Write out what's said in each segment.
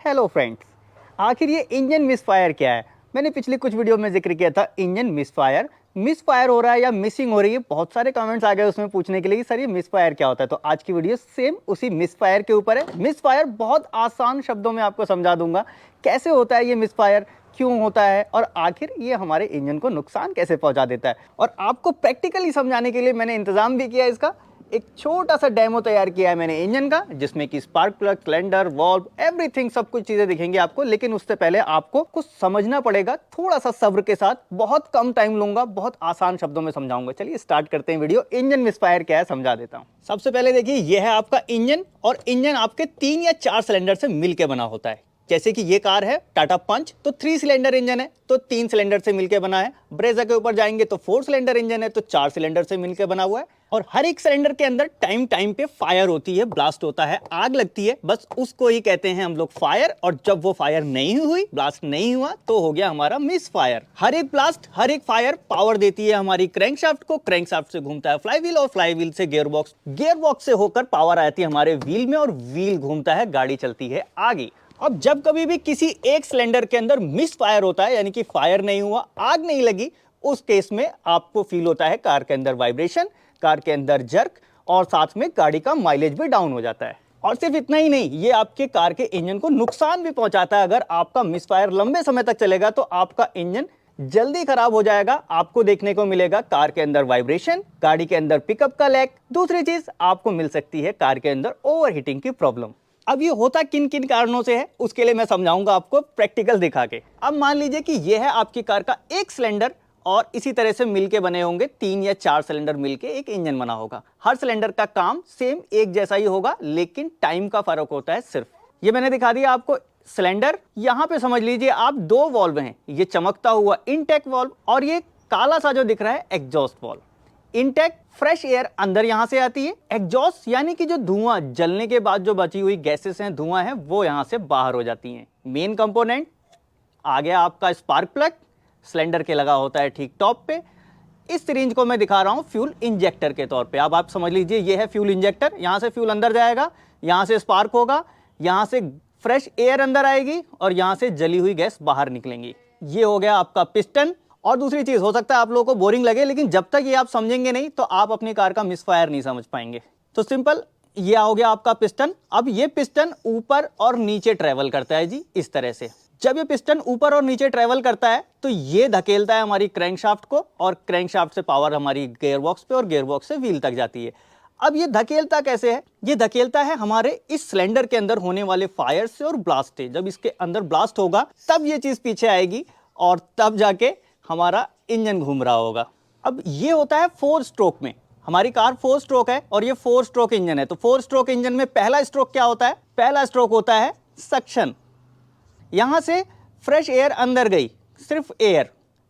Hello friends, आखिर ये engine misfire क्या है? मैंने पिछली कुछ वीडियो में जिक्र किया था इंजन मिसफायर हो रहा है या मिसिंग हो रही है। बहुत सारे कमेंट्स आ गए उसमें पूछने के लिए कि सर ये मिसफायर क्या होता है। तो आज की वीडियो सेम उसी मिसफायर के ऊपर है। मिसफायर बहुत आसान शब्दों में आपको समझा दूंगा कैसे होता है ये मिसफायर, क्यों होता है और आखिर ये हमारे इंजन को नुकसान कैसे पहुंचा देता है। और आपको प्रैक्टिकली समझाने के लिए मैंने इंतजाम भी किया इसका। एक छोटा सा डेमो तैयार किया है मैंने इंजन का, जिसमें कि spark plug, cylinder, valve, everything, सब कुछ चीजें दिखेंगी आपको। लेकिन उससे पहले आपको कुछ समझना पड़ेगा, थोड़ा सा सब्र के साथ। बहुत कम टाइम लूंगा, बहुत आसान शब्दों में समझाऊंगा। चलिए स्टार्ट करते हैं वीडियो। इंजन मिसफायर क्या है समझा देता हूं। सबसे पहले देखिए, यह है आपका इंजन, और इंजन आपके 3 या 4 सिलेंडर से मिलकर बना होता है। जैसे कि ये कार है टाटा पंच, तो 3 सिलेंडर इंजन है, तो 3 सिलेंडर से मिलकर बना है। ब्रेजा के ऊपर जाएंगे तो 4 सिलेंडर इंजन है, तो 4 सिलेंडर से मिलकर बना हुआ है। और हर एक सिलेंडर के अंदर टाइम टाइम पे फायर होती है, ब्लास्ट होता है, आग लगती है, बस उसको ही कहते हैं हम लोग फायर। और जब वो फायर नहीं हुई, ब्लास्ट नहीं हुआ, तो हो गया हमारा मिस फायर। हर एक ब्लास्ट, हर एक फायर पावर देती है हमारी क्रैंकशाफ्ट को, क्रैंकशाफ्ट से घूमता है फ्लाईव्हील, और फ्लाईव्हील से गियरबॉक्स, गियरबॉक्स से होकर पावर आती है हमारे व्हील में, और व्हील घूमता है, गाड़ी चलती है आगे। अब जब कभी भी किसी एक सिलेंडर के अंदर मिस फायर होता है, यानी कि फायर नहीं हुआ, आग नहीं लगी, उस केस में आपको फील होता है कार के अंदर वाइब्रेशन, कार के अंदर जर्क, और साथ में गाड़ी का माइलेज भी डाउन हो जाता है। और सिर्फ इतना ही नहीं, ये आपके कार के इंजन को नुकसान भी पहुंचाता है। अगर आपका मिसफायर लंबे समय तक चलेगा तो आपका इंजन जल्दी खराब हो जाएगा। आपको देखने को मिलेगा कार के अंदर वाइब्रेशन, गाड़ी के अंदर पिकअप का लैग। दूसरी चीज आपको मिल सकती है कार के अंदर ओवरहीटिंग की प्रॉब्लम। अब ये होता किन किन कारणों से है, उसके लिए मैं समझाऊंगा आपको प्रैक्टिकल दिखा के। अब मान लीजिए कि यह है आपकी कार का एक सिलेंडर, और इसी तरह से मिलके बने होंगे 3 या 4 सिलेंडर मिलके एक इंजन बना होगा। हर सिलेंडर का काम सेम एक जैसा ही होगा, लेकिन टाइम का फर्क होता है सिर्फ। ये मैंने दिखा दिया आपको सिलेंडर। यहां पे समझ लीजिए आप 2 वॉल्व हैं, ये चमकता हुआ इनटेक वॉल्व, और ये काला सा जो दिख रहा है exhaust valve. Intake fresh air अंदर यहां से आती है, एग्जॉस्ट यानी कि जो धुआं, जलने के बाद जो बची हुई गैसेस हैं, धुआं है, वो यहां से बाहर हो जाती हैं। मेन कंपोनेंट आ गया आपका स्पार्क प्लग, सिलेंडर के लगा होता है ठीक टॉप पे। इस सिरिंज को मैं दिखा रहा हूं फ्यूल इंजेक्टर के तौर पे। अब आप समझ लीजिए ये है फ्यूल इंजेक्टर। यहां से फ्यूल अंदर जाएगा, यहां से स्पार्क होगा, यहां से फ्रेश एयर अंदर आएगी, और यहां से जली हुई गैस बाहर निकलेंगी। ये हो गया आपका पिस्टन। और दूसरी चीज, हो सकता है आप लोगों को बोरिंग लगे, लेकिन जब तक ये आप समझेंगे नहीं तो आप अपनी कार का मिसफायर नहीं समझ पाएंगे। तो सिंपल, ये हो गया आपका पिस्टन। अब ये पिस्टन ऊपर और नीचे ट्रेवल करता है जी, इस तरह से। जब ये पिस्टन ऊपर और नीचे ट्रेवल करता है तो ये धकेलता है हमारी क्रैंकशाफ्ट को, और क्रैंकशाफ्ट से पावर हमारी गियरबॉक्स पे, और गियरबॉक्स से व्हील तक जाती है। अब ये धकेलता कैसे है? ये धकेलता है हमारे इस सिलेंडर के अंदर होने वाले फायर से और ब्लास्ट से। जब इसके अंदर ब्लास्ट होगा तब ये चीज पीछे आएगी, और तब जाके हमारा इंजन घूम रहा होगा। अब ये होता है 4 स्ट्रोक में। हमारी कार 4 स्ट्रोक है, और ये 4 स्ट्रोक इंजन है। तो 4 स्ट्रोक इंजन में पहला स्ट्रोक क्या होता है? पहला स्ट्रोक होता है सक्शन। यहां से फ्रेश एयर अंदर गई, सिर्फ एयर,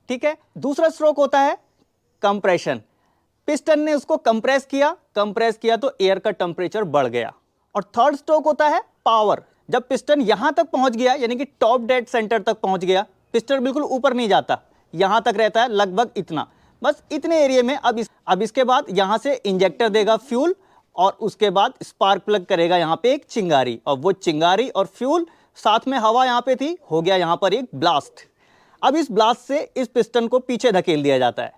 ठीक है। दूसरा स्ट्रोक होता है कंप्रेशन। पिस्टन ने उसको कंप्रेस किया तो एयर का टेंपरेचर बढ़ गया। और थर्ड स्ट्रोक होता है पावर। जब पिस्टन यहां तक पहुंच गया, यानी कि टॉप डेड सेंटर तक पहुंच गया, पिस्टन बिल्कुल ऊपर नहीं जाता, यहां तक रहता है, लगभग इतना, बस इतने एरिया में। अब इसके बाद यहां से इंजेक्टर देगा फ्यूल, और उसके बाद स्पार्क प्लग करेगा यहां पे एक चिंगारी, और वो चिंगारी और फ्यूल साथ में हवा यहां पे थी, हो गया यहां पर एक ब्लास्ट। अब इस ब्लास्ट से इस पिस्टन को पीछे धकेल दिया जाता है।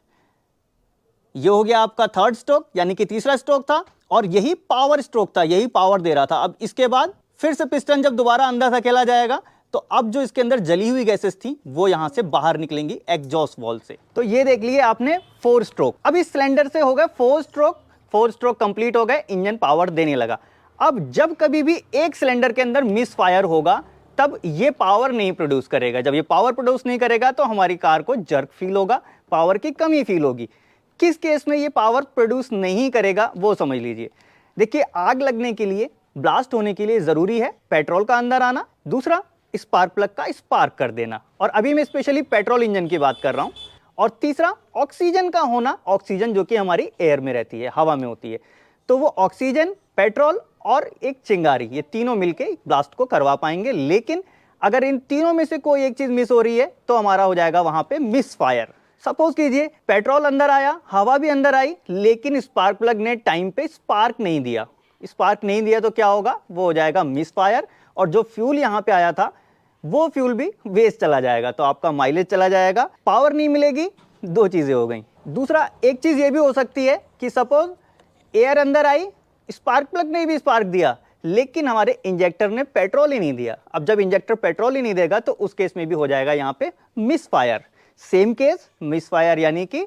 ये हो गया आपका थर्ड स्ट्रोक, यानी कि तीसरा स्ट्रोक था, और यही पावर स्ट्रोक था, यही पावर दे रहा था। अब इसके बाद फिर से पिस्टन जब दोबारा अंदर धकेला जाएगा, तो अब जो इसके अंदर जली हुई गैसेस थी वो यहां से बाहर निकलेंगी एग्जॉस्ट वॉल्व से। तो ये देख लिए आपने 4 स्ट्रोक। अब इस सिलेंडर से हो गए 4 स्ट्रोक। 4 स्ट्रोक कंप्लीट हो गए, इंजन पावर देने लगा। अब जब कभी भी एक सिलेंडर के अंदर मिस फायर होगा, तब ये पावर नहीं प्रोड्यूस करेगा। जब ये पावर प्रोड्यूस नहीं करेगा तो हमारी कार को जर्क फील होगा, पावर की कमी फील होगी। किस केस में ये पावर प्रोड्यूस नहीं करेगा वो समझ लीजिए। देखिए, आग लगने के लिए, ब्लास्ट होने के लिए जरूरी है पेट्रोल का अंदर आना, दूसरा स्पार्क प्लग का स्पार्क कर देना, और अभी मैं स्पेशली पेट्रोल इंजन की बात कर रहा हूं, और तीसरा ऑक्सीजन का होना, ऑक्सीजन जो कि हमारी एयर में रहती है, हवा में होती है। तो वो ऑक्सीजन, पेट्रोल और एक चिंगारी, ये तीनों मिलके ब्लास्ट को करवा पाएंगे। लेकिन अगर इन तीनों में से कोई एक चीज मिस हो रही है तो हमारा हो जाएगा वहां पे मिस फायर। सपोज कीजिए पेट्रोल अंदर आया, हवा भी अंदर आई, लेकिन स्पार्क प्लग ने टाइम पे स्पार्क नहीं दिया। तो क्या होगा? वो हो जाएगा मिस फायर, और जो फ्यूल यहाँ पे आया था वो फ्यूल भी वेस्ट चला जाएगा, तो आपका माइलेज चला जाएगा, पावर नहीं मिलेगी, दो चीज़ें हो गई। दूसरा एक चीज़ ये भी हो सकती है कि सपोज एयर अंदर आई, स्पार्क प्लग ने भी स्पार्क दिया, लेकिन हमारे इंजेक्टर ने पेट्रोल ही नहीं दिया। अब जब इंजेक्टर पेट्रोल ही नहीं देगा तो उस केस में भी हो जाएगा यहाँ पे miss fire. Same case miss fire यानी कि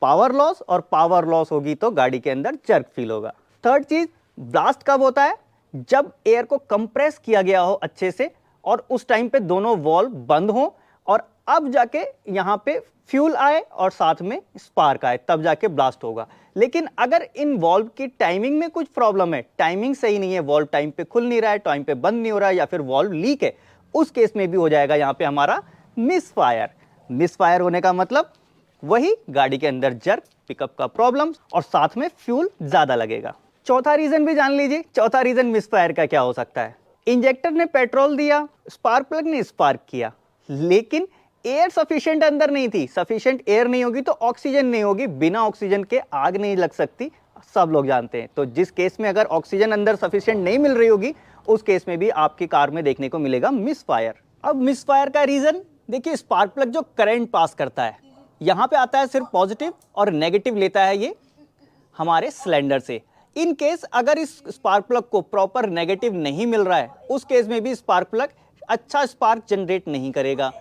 पावर लॉस, और पावर लॉस होगी तो गाड़ी के अंदर जर्क फील होगा। थर्ड चीज, ब्लास्ट कब होता है? जब एयर को कंप्रेस किया गया हो अच्छे से और उस टाइम पे दोनों वॉल्व बंद हो और अब जाके यहाँ पे फ्यूल आए और साथ में स्पार्क आए, तब जाके ब्लास्ट होगा। लेकिन अगर इन वॉल्व की टाइमिंग में कुछ प्रॉब्लम है, टाइमिंग सही नहीं है, वॉल्व टाइम पे खुल नहीं रहा है, टाइम पे बंद नहीं हो रहा है, या फिर वॉल्व लीक है, उस केस में भी हो जाएगा यहाँ पे हमारा मिस फायर। मिस फायर होने का मतलब वही गाड़ी के अंदर जर्क, पिकअप का प्रॉब्लम और साथ में फ्यूल ज्यादा लगेगा। चौथा रीजन भी जान लीजिए। चौथा रीजन मिस फायर का क्या हो सकता है? इंजेक्टर ने पेट्रोल दिया, स्पार्क प्लग ने स्पार्क किया, लेकिन एयर सफिशिएंट अंदर नहीं थी। सफिशिएंट एयर नहीं होगी तो ऑक्सीजन नहीं होगी, बिना ऑक्सीजन के आग नहीं लग सकती, सब लोग जानते हैं। तो जिस केस में अगर ऑक्सीजन अंदर सफिशिएंट नहीं मिल रही होगी, उस केस में भी आपकी कार में देखने को मिलेगा मिस फायर। अब मिस फायर का रीजन देखिए, स्पार्क प्लग जो करंट पास करता है, यहाँ पे आता है सिर्फ पॉजिटिव और नेगेटिव लेता है ये हमारे सिलेंडर से। इन केस अगर इस स्पार्क प्लग को प्रॉपर नेगेटिव नहीं मिल रहा है, उस केस में भी स्पार्क प्लग अच्छा स्पार्क जनरेट नहीं करेगा।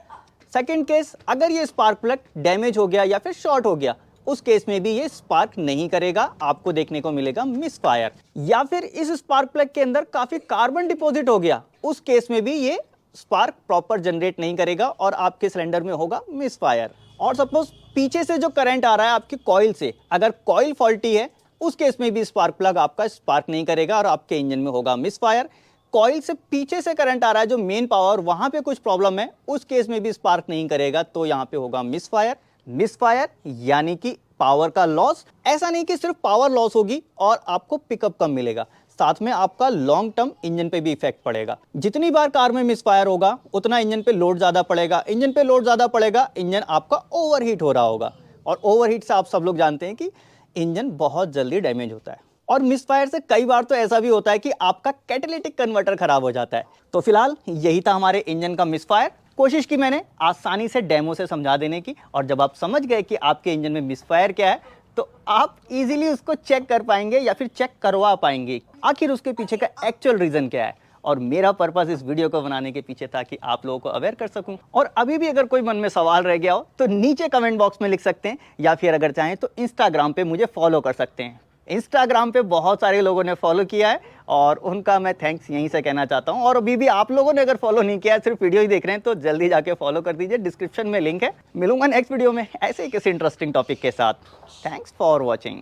सेकंड केस, अगर ये स्पार्क प्लग डैमेज हो गया या फिर शॉर्ट हो गया, उस केस में भी ये स्पार्क नहीं करेगा, आपको देखने को मिलेगा मिस फायर। या फिर इस स्पार्क प्लग के अंदर काफी कार्बन डिपॉजिट हो गया, उस केस में भी ये स्पार्क प्रॉपर जनरेट नहीं करेगा और आपके सिलेंडर में होगा मिस फायर। और सपोज पीछे से जो करंट आ रहा है आपकी कॉइल से, अगर कॉइल फॉल्टी है, उस केस में भी स्पार्क प्लग आपका स्पार्क नहीं करेगा और आपके इंजन में होगा मिस फायर। कॉइल से पीछे से करंट आ रहा है जो मेन पावर, वहां पे कुछ प्रॉब्लम है, उस केस में भी स्पार्क नहीं करेगा, तो यहाँ पे होगा मिस फायर। मिस फायर यानी कि पावर का लॉस। ऐसा नहीं कि सिर्फ पावर लॉस होगी और आपको पिकअप कम मिलेगा, साथ में आपका लॉन्ग टर्म इंजन पे भी इफेक्ट पड़ेगा। जितनी बार कार में मिस फायर होगा उतना इंजन पे लोड ज्यादा पड़ेगा, इंजन पे लोड ज्यादा पड़ेगा, इंजन आपका ओवरहीट हो रहा होगा, और ओवरहीट से आप सब लोग जानते हैं कि इंजन बहुत जल्दी डैमेज होता है। और मिस फायर से कई बार तो ऐसा भी होता है कि आपका कैटालिटिक कन्वर्टर खराब हो जाता है। तो फिलहाल यही था हमारे इंजन का मिस फायर। कोशिश की मैंने आसानी से डेमो से समझा देने की, और जब आप समझ गए कि आपके इंजन में मिस फायर क्या है, तो आप इजीली उसको चेक कर पाएंगे या फिर चेक करवा पाएंगे आखिर उसके पीछे का एक्चुअल रीजन क्या है। और मेरा पर्पस इस वीडियो को बनाने के पीछे था कि आप लोगों को अवेयर कर सकूं। और अभी भी अगर कोई मन में सवाल रह गया हो तो नीचे कमेंट बॉक्स में लिख सकते हैं, या फिर अगर चाहें तो इंस्टाग्राम पे मुझे फॉलो कर सकते हैं। इंस्टाग्राम पे बहुत सारे लोगों ने फॉलो किया है और उनका मैं थैंक्स यहीं से कहना चाहता हूं। और अभी भी आप लोगों ने अगर फॉलो नहीं किया है, सिर्फ वीडियो ही देख रहे हैं, तो जल्दी जाके फॉलो कर दीजिए, डिस्क्रिप्शन में लिंक है। मिलूंगा नेक्स्ट वीडियो में ऐसे ही किसी इंटरेस्टिंग टॉपिक के साथ। Thanks for watching.